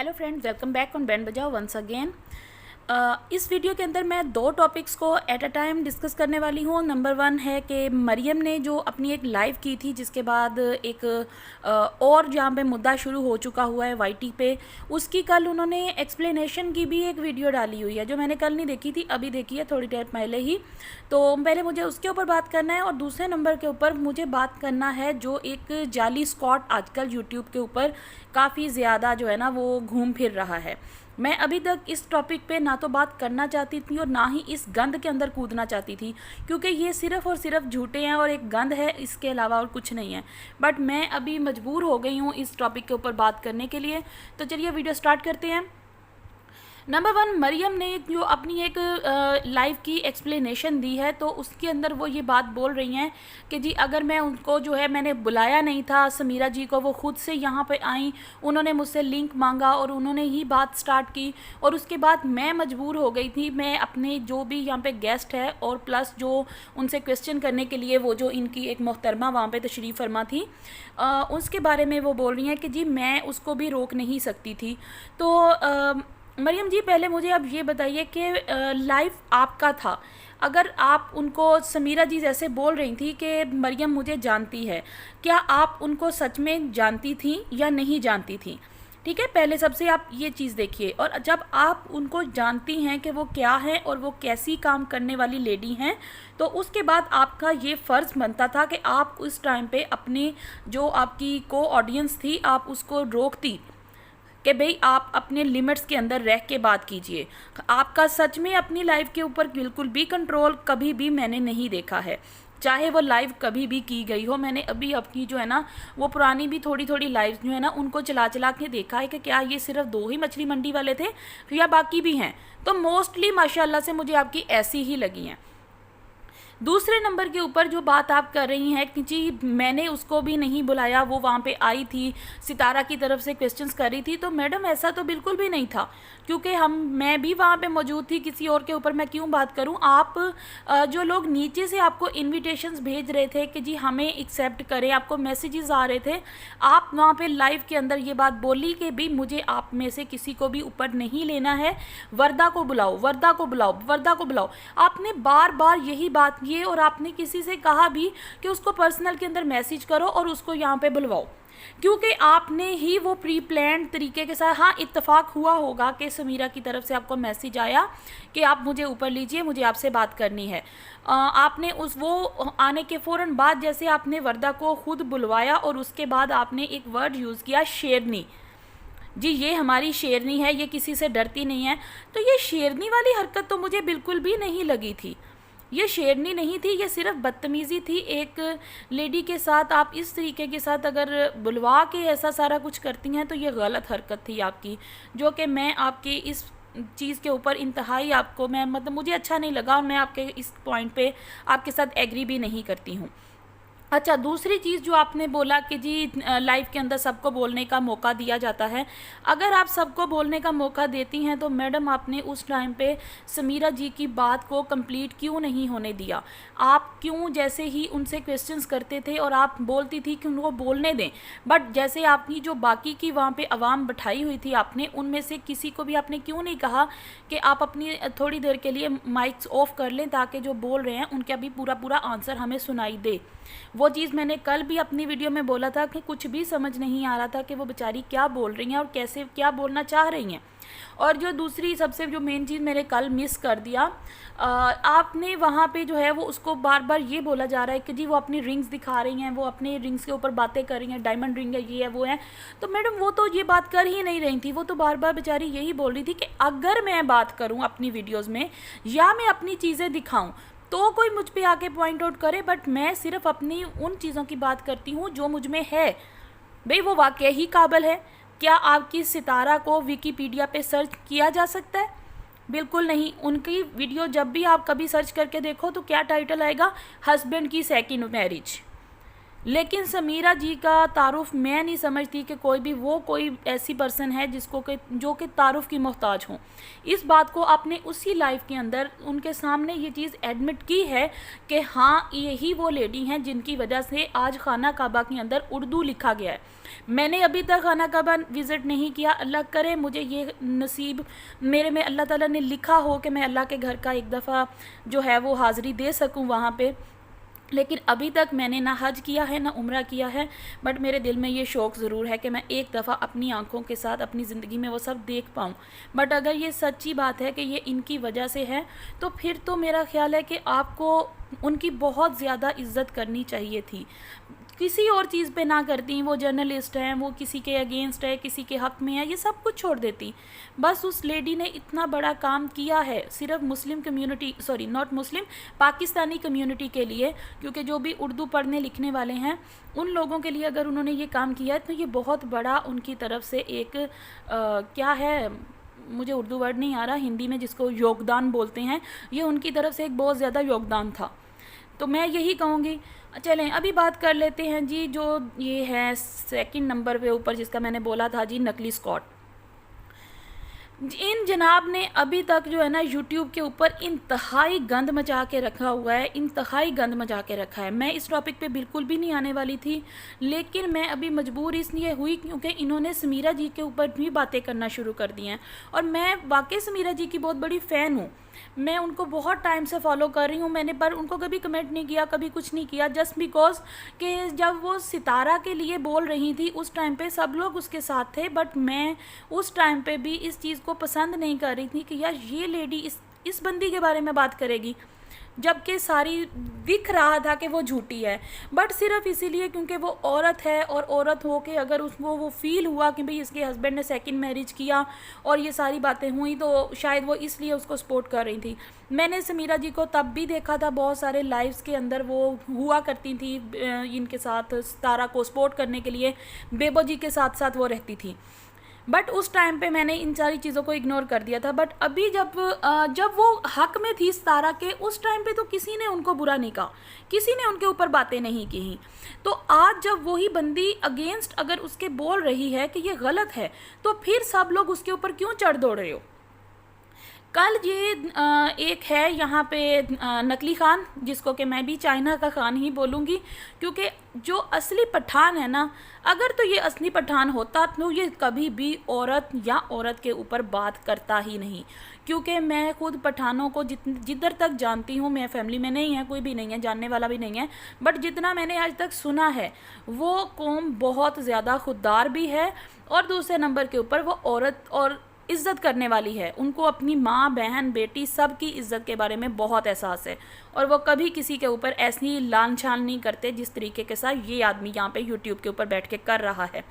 Hello friends, welcome back on band बजाओ once again. इस video के अंदर मैं दो टॉपिक्स को एट अ टाइम डिस्कस करने वाली हूँ। नंबर वन है कि मरियम ने जो अपनी एक लाइव की थी, जिसके बाद एक और जहाँ पे मुद्दा शुरू हो चुका हुआ है वाईटी पे, उसकी कल उन्होंने एक्सप्लेनेशन की भी एक वीडियो डाली हुई है, जो मैंने कल नहीं देखी थी, अभी देखी है थोड़ी देर पहले ही। तो पहले मुझे उसके ऊपर बात करना है और दूसरे नंबर के ऊपर मुझे बात करना है जो एक जाली स्क्वाड आजकल यूट्यूब के ऊपर काफ़ी ज़्यादा जो है ना वो घूम फिर रहा है। मैं अभी तक इस टॉपिक पे ना तो बात करना चाहती थी और ना ही इस गंद के अंदर कूदना चाहती थी, क्योंकि ये सिर्फ़ और सिर्फ झूठे हैं और एक गंद है, इसके अलावा और कुछ नहीं है। बट मैं अभी मजबूर हो गई हूँ इस टॉपिक के ऊपर बात करने के लिए। तो चलिए वीडियो स्टार्ट करते हैं। नंबर वन, मरियम ने जो अपनी एक लाइव की एक्सप्लेनेशन दी है, तो उसके अंदर वो ये बात बोल रही हैं कि जी अगर मैं उनको जो है मैंने बुलाया नहीं था समीरा जी को, वो खुद से यहाँ पे आई, उन्होंने मुझसे लिंक मांगा और उन्होंने ही बात स्टार्ट की, और उसके बाद मैं मजबूर हो गई थी। मैं अपने जो भी यहाँ पे गेस्ट है और प्लस जो उनसे क्वेश्चन करने के लिए वो जो इनकी एक मोहतरमा वहाँ पे तशरीफ़ फरमा थी, उसके बारे में वो बोल रही हैं कि जी मैं उसको भी रोक नहीं सकती थी। तो मरियम जी, पहले मुझे अब ये बताइए कि लाइव आपका था, अगर आप उनको समीरा जी जैसे बोल रही थी कि मरियम मुझे जानती है, क्या आप उनको सच में जानती थी या नहीं जानती थी? ठीक है, पहले सबसे आप ये चीज़ देखिए। और जब आप उनको जानती हैं कि वो क्या है और वो कैसी काम करने वाली लेडी हैं, तो उसके बाद आपका ये फ़र्ज़ बनता था कि आप उस टाइम पे अपनी जो आपकी को ऑडियंस थी, आप उसको रोकती कि भाई आप अपने लिमिट्स के अंदर रह के बात कीजिए। आपका सच में अपनी लाइफ के ऊपर बिल्कुल भी कंट्रोल कभी भी मैंने नहीं देखा है, चाहे वो लाइव कभी भी की गई हो। मैंने अभी अपनी जो है ना वो पुरानी भी थोड़ी थोड़ी लाइव जो है ना उनको चला चला के देखा है कि क्या ये सिर्फ दो ही मछली मंडी वाले थे या बाकी भी हैं। तो मोस्टली माशाल्लाह से मुझे आपकी ऐसी ही लगी हैं। दूसरे नंबर के ऊपर जो बात आप कर रही हैं कि जी मैंने उसको भी नहीं बुलाया, वो वहाँ पे आई थी, सितारा की तरफ से क्वेश्चंस कर रही थी, तो मैडम ऐसा तो बिल्कुल भी नहीं था, क्योंकि मैं भी वहाँ पे मौजूद थी। किसी और के ऊपर मैं क्यों बात करूँ? आप जो लोग नीचे से आपको इन्विटेशंस भेज रहे थे कि जी हमें एक्सेप्ट करें, आपको मैसेजेस आ रहे थे, आप वहाँ पे लाइव के अंदर ये बात बोली कि भी मुझे आप में से किसी को भी ऊपर नहीं लेना है, वर्दा को बुलाओ, वर्दा को बुलाओ, वर्दा को बुलाओ। आपने बार बार यही बात की और आपने किसी से कहा भी कि उसको पर्सनल के अंदर मैसेज करो और उसको यहाँ पे बुलवाओ, क्योंकि आपने ही वो प्री प्लान तरीके के साथ, हाँ इत्तेफाक हुआ होगा कि समीरा की तरफ से आपको मैसेज आया कि आप मुझे ऊपर लीजिए, मुझे आपसे बात करनी है। आपने उस वो आने के फ़ौरन बाद जैसे आपने वर्दा को खुद बुलवाया और उसके बाद आपने एक वर्ड यूज़ किया, शेरनी। जी ये हमारी शेरनी है, ये किसी से डरती नहीं है। तो ये शेरनी वाली हरकत तो मुझे बिल्कुल भी नहीं लगी थी। ये शेरनी नहीं थी, ये सिर्फ बदतमीज़ी थी एक लेडी के साथ। आप इस तरीके के साथ अगर बुलवा के ऐसा सारा कुछ करती हैं तो ये गलत हरकत थी आपकी, जो कि मैं आपके इस चीज़ के ऊपर इंतहाई आपको मैं मतलब मुझे अच्छा नहीं लगा और मैं आपके इस पॉइंट पे आपके साथ एग्री भी नहीं करती हूँ। अच्छा, दूसरी चीज़ जो आपने बोला कि जी लाइव के अंदर सबको बोलने का मौका दिया जाता है। अगर आप सबको बोलने का मौका देती हैं तो मैडम आपने उस टाइम पे समीरा जी की बात को कंप्लीट क्यों नहीं होने दिया? आप क्यों जैसे ही उनसे क्वेश्चंस करते थे और आप बोलती थी कि उनको बोलने दें, बट जैसे आपकी जो बाकी की वहाँ पे आवाम बैठाई हुई थी, आपने उनमें से किसी को भी आपने क्यों नहीं कहा कि आप अपनी थोड़ी देर के लिए माइक्स ऑफ कर लें ताकि जो बोल रहे हैं उनका भी पूरा पूरा आंसर हमें सुनाई दे? वो चीज़ मैंने कल भी अपनी वीडियो में बोला था कि कुछ भी समझ नहीं आ रहा था कि वो बेचारी क्या बोल रही हैं और कैसे क्या बोलना चाह रही हैं। और जो दूसरी सबसे जो मेन चीज़ मैंने कल मिस कर दिया, आपने वहाँ पे जो है वो उसको बार बार ये बोला जा रहा है कि जी वो अपनी रिंग्स दिखा रही हैं, वो अपने रिंग्स के ऊपर बातें कर रही हैं, डायमंड रिंग है, ये है, वो है। तो मैडम वो तो ये बात कर ही नहीं रही थी, वो तो बार बार बेचारी यही बोल रही थी कि अगर मैं बात करूँ अपनी वीडियोज़ में या मैं अपनी चीज़ें दिखाऊँ तो कोई मुझ पे आके पॉइंट आउट करे, बट मैं सिर्फ अपनी उन चीज़ों की बात करती हूँ जो मुझ में है। भाई वो वाकई ही काबिल है? क्या आपकी सितारा को विकीपीडिया पे सर्च किया जा सकता है? बिल्कुल नहीं। उनकी वीडियो जब भी आप कभी सर्च करके देखो तो क्या टाइटल आएगा, हस्बैंड की सेकंड मैरिज। लेकिन समीरा जी का तारुफ मैं नहीं समझती कि कोई भी वो कोई ऐसी पर्सन है जिसको जो कि तारुफ की मोहताज हो। इस बात को आपने उसी लाइव के अंदर उनके सामने ये चीज़ एडमिट की है कि हाँ यही वो लेडी हैं जिनकी वजह से आज खाना काबा के अंदर उर्दू लिखा गया है। मैंने अभी तक खाना काबा विज़िट नहीं किया, अल्लाह करे मुझे ये नसीब मेरे में अल्लाह ताला ने लिखा हो कि मैं अल्लाह के घर का एक दफ़ा जो है वो हाज़िरी दे सकूं वहाँ पे। लेकिन अभी तक मैंने ना हज किया है ना उम्रा किया है, बट मेरे दिल में ये शौक़ ज़रूर है कि मैं एक दफ़ा अपनी आँखों के साथ अपनी ज़िंदगी में वो सब देख पाऊँ। बट अगर ये सच्ची बात है कि ये इनकी वजह से है, तो फिर तो मेरा ख़्याल है कि आपको उनकी बहुत ज़्यादा इज़्ज़त करनी चाहिए थी, किसी और चीज़ पे ना करती। वो जर्नलिस्ट हैं, वो किसी के अगेंस्ट है, किसी के हक़ में है, ये सब कुछ छोड़ देती। बस उस लेडी ने इतना बड़ा काम किया है सिर्फ Muslim community, sorry not Muslim, Pakistani community के लिए, क्योंकि जो भी उर्दू पढ़ने लिखने वाले हैं उन लोगों के लिए अगर उन्होंने ये काम किया है तो ये बहुत बड़ा उनकी तरफ से एक क्या है, मुझे उर्दू वर्ड नहीं आ रहा, हिंदी में जिसको योगदान बोलते हैं, ये उनकी तरफ से एक बहुत ज़्यादा योगदान था। तो मैं यही कहूँगी। चलें अभी बात कर लेते हैं जी, जो ये है सेकंड नंबर पे ऊपर जिसका मैंने बोला था जी, नकली स्कॉट। इन जनाब ने अभी तक जो है ना यूट्यूब के ऊपर इंतहाई गंद मचा के रखा हुआ है, इंतहाई गंद मचा के रखा है। मैं इस टॉपिक पे बिल्कुल भी नहीं आने वाली थी, लेकिन मैं अभी मजबूर इसलिए हुई क्योंकि इन्होंने समीरा जी के ऊपर भी बातें करना शुरू कर दी हैं। और मैं वाकई समीरा जी की बहुत बड़ी फ़ैन हूँ, मैं उनको बहुत टाइम से फॉलो कर रही हूँ मैंने, पर उनको कभी कमेंट नहीं किया, कभी कुछ नहीं किया, जस्ट बिकॉज कि जब वो सितारा के लिए बोल रही थी उस टाइम पे सब लोग उसके साथ थे, बट मैं उस टाइम पे भी इस चीज़ को पसंद नहीं कर रही थी कि यार ये लेडी इस बंदी के बारे में बात करेगी, जबकि सारी दिख रहा था कि वो झूठी है, बट सिर्फ इसीलिए क्योंकि वो औरत है, और औरत हो के अगर उसको वो फील हुआ कि भाई इसके हस्बैंड ने सेकंड मैरिज किया और ये सारी बातें हुई, तो शायद वो इसलिए उसको सपोर्ट कर रही थी। मैंने समीरा जी को तब भी देखा था, बहुत सारे लाइव्स के अंदर वो हुआ करती थी इनके साथ, सितारा को सपोर्ट करने के लिए बेबो जी के साथ साथ वो रहती थी, बट उस टाइम पे मैंने इन सारी चीज़ों को इग्नोर कर दिया था। बट अभी जब वो हक में थी सितारा के, उस टाइम पे तो किसी ने उनको बुरा नहीं कहा, किसी ने उनके ऊपर बातें नहीं की। तो आज जब वही बंदी अगेंस्ट अगर उसके बोल रही है कि ये गलत है, तो फिर सब लोग उसके ऊपर क्यों चढ़ दौड़ रहे हो। कल ये एक है यहाँ पे नकली ख़ान, जिसको कि मैं भी चाइना का ख़ान ही बोलूँगी, क्योंकि जो असली पठान है ना, अगर तो ये असली पठान होता तो ये कभी भी औरत या औरत के ऊपर बात करता ही नहीं। क्योंकि मैं खुद पठानों को जिधर तक जानती हूँ, मैं फैमिली में नहीं है, कोई भी नहीं है, जानने वाला भी नहीं है, बट जितना मैंने आज तक सुना है वो कौम बहुत ज़्यादा खुददार भी है, और दूसरे नंबर के ऊपर वो औरत और इज़्ज़त करने वाली है। उनको अपनी माँ, बहन, बेटी सब की इज़्ज़त के बारे में बहुत एहसास है, और वो कभी किसी के ऊपर ऐसी लान छान नहीं करते जिस तरीके के साथ ये आदमी यहाँ पे यूट्यूब के ऊपर बैठ के कर रहा है।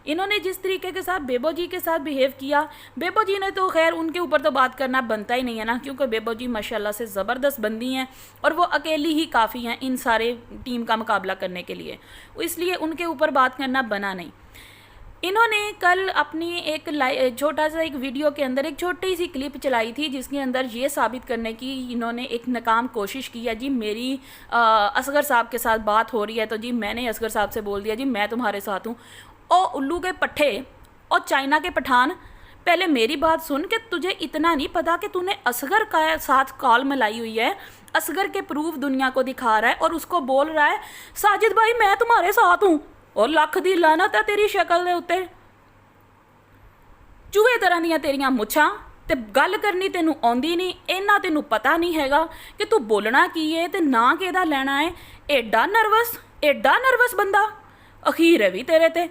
इन्होंने जिस तरीके के साथ बेबो जी के साथ बिहेव किया, बेबो जी ने तो खैर उनके ऊपर तो बात करना बनता ही नहीं है ना, क्योंकि बेबो जी माशाल्लाह से ज़बरदस्त बंदी हैं, और वो अकेली ही काफ़ी हैं इन सारे टीम का मुकाबला करने के लिए, इसलिए उनके ऊपर बात करना बना नहीं। इन्होंने कल अपनी एक छोटा सा एक वीडियो के अंदर एक छोटी सी क्लिप चलाई थी, जिसके अंदर ये साबित करने की इन्होंने एक नाकाम कोशिश की है जी, मेरी असगर साहब के साथ बात हो रही है तो जी मैंने असगर साहब से बोल दिया जी मैं तुम्हारे साथ हूँ। ओ उल्लू के पट्ठे और चाइना के पठान, पहले मेरी बात सुन कि तुझे इतना नहीं पता कि तूने असगर का साथ कॉल मिलाई हुई है, असगर के प्रूफ दुनिया को दिखा रहा है और उसको बोल रहा है साजिद भाई मैं तुम्हारे साथ हूँ, और लख दी लानत है तेरी शक्ल दे उत्ते, चूहे तरह दियां तेरियां मुछां ते गल करनी तेनू आउंदी नहीं, इन्ना तेनू पता नहीं हैगा कि तू बोलना की है ते ना किहदा लैना है। एडा नर्वस बंदा अखीर है भी तेरे ते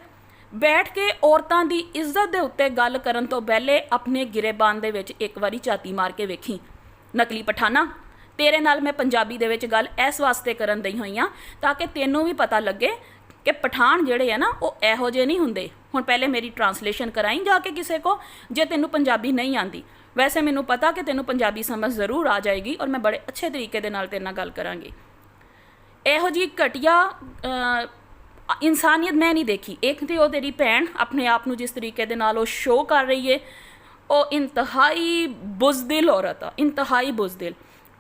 बैठ के औरतां दी इज्जत दे उत्ते गल करन तो पहले अपने गिरेबान दे विच एक बारी झाती मार के वेखी। नकली पठाना तेरे नाल मैं पंजाबी दे विच गल इस वास्ते करन दई होई हां ताकि तेनू भी पता लगे कि पठान जिहड़े है ना वो इहो जे नहीं हुंदे। हुण पहले मेरी ट्रांसलेशन कराई जाके किसी को, जे तेनू पंजाबी नहीं आती, वैसे मैनू पता कि तेनू पंजाबी समझ ज़रूर आ जाएगी और मैं बड़े अच्छे तरीके दे नाल तेरे नाल गल करांगी। इहो जी घटिया इंसानियत मैं नहीं देखी। एक तो वो तेरी भैन अपने आप नू जिस तरीके दे नाल वो शो कर रही है, वो इंतहाई बुज़दिल औरत आ, इंतहाई बुज़दिल।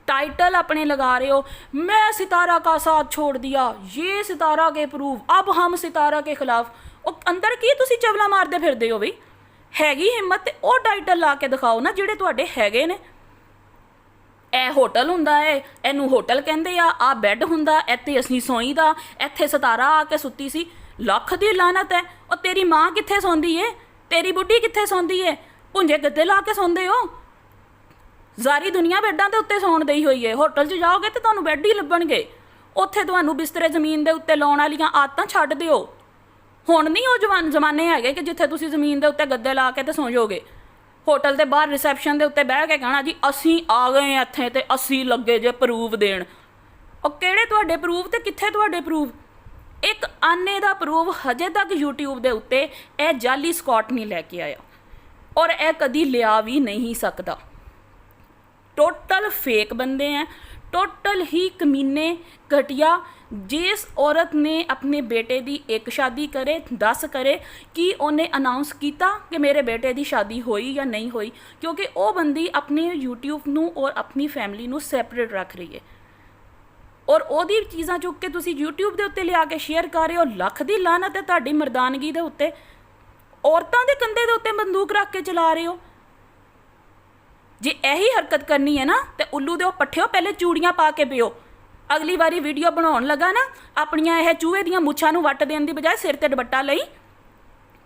टाइटल अपने लगा रहे हो, मैं सितारा का साथ छोड़ दिया, ये सितारा के प्रूफ, अब हम सितारा के खिलाफ। और अंदर की तुसी चवला मारते फिरदे हो बई, हैगी हिम्मत ते ओ टाइटल ला के दिखाओ ना जिहड़े तुहाडे हैगे ने। ए होटल हुंदा है, इनू होटल कहंदे आ बैड हुंदा, इत्थे असीं सोई दा, इत्थे सितारा आके सुत्ती सी। ਲੱਖ ਦੀ ਲਾਨਤ ਹੈ। ਉਹ ਤੇਰੀ ਮਾਂ ਕਿੱਥੇ ਸੌਂਦੀ ਏ, ਤੇਰੀ ਬੁੱਢੀ ਕਿੱਥੇ ਸੌਂਦੀ ਏ? ਭੁੰਜੇ ਗੱਦੇ ਲਾ ਕੇ ਸੌਂਦੇ ਹੋ। ਸਾਰੀ ਦੁਨੀਆ ਬੈੱਡਾਂ ਦੇ ਉੱਤੇ ਸੌਣ ਦਈ ਹੋਈ ਏ। ਹੋਟਲ 'ਚ ਜਾਓਗੇ ਤੇ ਤੁਹਾਨੂੰ ਬੈੱਡ ਹੀ ਲੱਭਣਗੇ। ਉੱਥੇ ਤੁਹਾਨੂੰ ਬਿਸਤਰੇ ਜ਼ਮੀਨ ਦੇ ਉੱਤੇ ਲਾਉਣ ਵਾਲੀਆਂ ਆਦਤਾਂ ਛੱਡ ਦਿਓ। ਹੁਣ ਨਹੀਂ ਉਹ ਜ਼ਮਾਨੇ ਹੈਗੇ ਕਿ ਜਿੱਥੇ ਤੁਸੀਂ ਜ਼ਮੀਨ ਦੇ ਉੱਤੇ ਗੱਦੇ ਲਾ ਕੇ ਤੇ ਸੌਂ ਜਾਓਗੇ। ਹੋਟਲ ਦੇ ਬਾਹਰ ਰਿਸੈਪਸ਼ਨ ਦੇ ਉੱਤੇ ਬਹਿ ਕੇ ਕਹਿਣਾ ਜੀ ਅਸੀਂ ਆ ਗਏ ਇੱਥੇ ਤੇ ਅਸੀਂ ਲੱਗੇ ਜੇ ਪ੍ਰੂਫ ਦੇਣ। ਉਹ ਕਿਹੜੇ ਤੁਹਾਡੇ ਪ੍ਰੂਫ ਤੇ ਕਿੱਥੇ ਤੁਹਾਡੇ ਪ੍ਰੂਫ? ਇੱਕ ਆਨੇ ਦਾ ਪ੍ਰੂਫ ਹਜੇ ਤੱਕ YouTube ਦੇ ਉੱਤੇ ਇਹ ਜਾਲੀ ਸਕਾਟ ਨਹੀਂ ਲੈ ਕੇ ਆਇਆ, ਔਰ ਇਹ ਕਦੀ ਲਿਆ ਵੀ ਨਹੀਂ ਸਕਦਾ। टोटल फेक बंदे हैं, टोटल ही कमीने घटिया। जिस औरत ने अपने बेटे की एक शादी करे 10 करे कि उन्हें अनाउंस किया कि मेरे बेटे की शादी हुई या नहीं हुई, क्योंकि वो बंदी अपने यूट्यूब नू और अपनी फैमिली नू सैपरेट रख रही है। और ओदी चीज़ां चुक के तुसी यूट्यूब के उत्ते लिया के शेयर कर रहे हो। लख दी लानत है तुहाडी मर्दानगी दे उत्ते। औरतां दे कंधे दे उत्ते बंदूक रख के चला रहे हो। जे यही हरकत करनी है ना तो उल्लू दे पट्ठिओ पहले चूड़ियाँ पा के पिओ। अगली बारी वीडियो बनाउण लगा ना अपनियां यह चूहे दियां मुछां नूं वट देण दी बजाय सिर ते दुपट्टा लई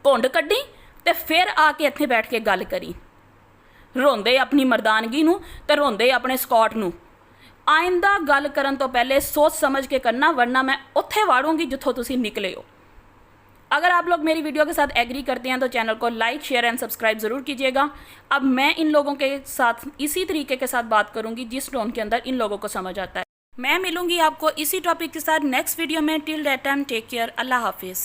घुंड कड्डी ते फिर आके इत्थे बैठ के गल करी। रोंदे अपनी मर्दानगी नूं ते रोंदे अपने स्कॉट नूं। आइंदा गल करन तो पहले सोच समझ के करना, वरना मैं उत्थे वाड़ूंगी जिथों तुसीं निकले हो। अगर आप लोग मेरी वीडियो के साथ एग्री करते हैं तो चैनल को लाइक शेयर एंड सब्सक्राइब ज़रूर कीजिएगा। अब मैं इन लोगों के साथ इसी तरीके के साथ बात करूंगी जिस टोन के अंदर इन लोगों को समझ आता है। मैं मिलूंगी आपको इसी टॉपिक के साथ नेक्स्ट वीडियो में। Till that time take care. अल्लाह हाफिज़।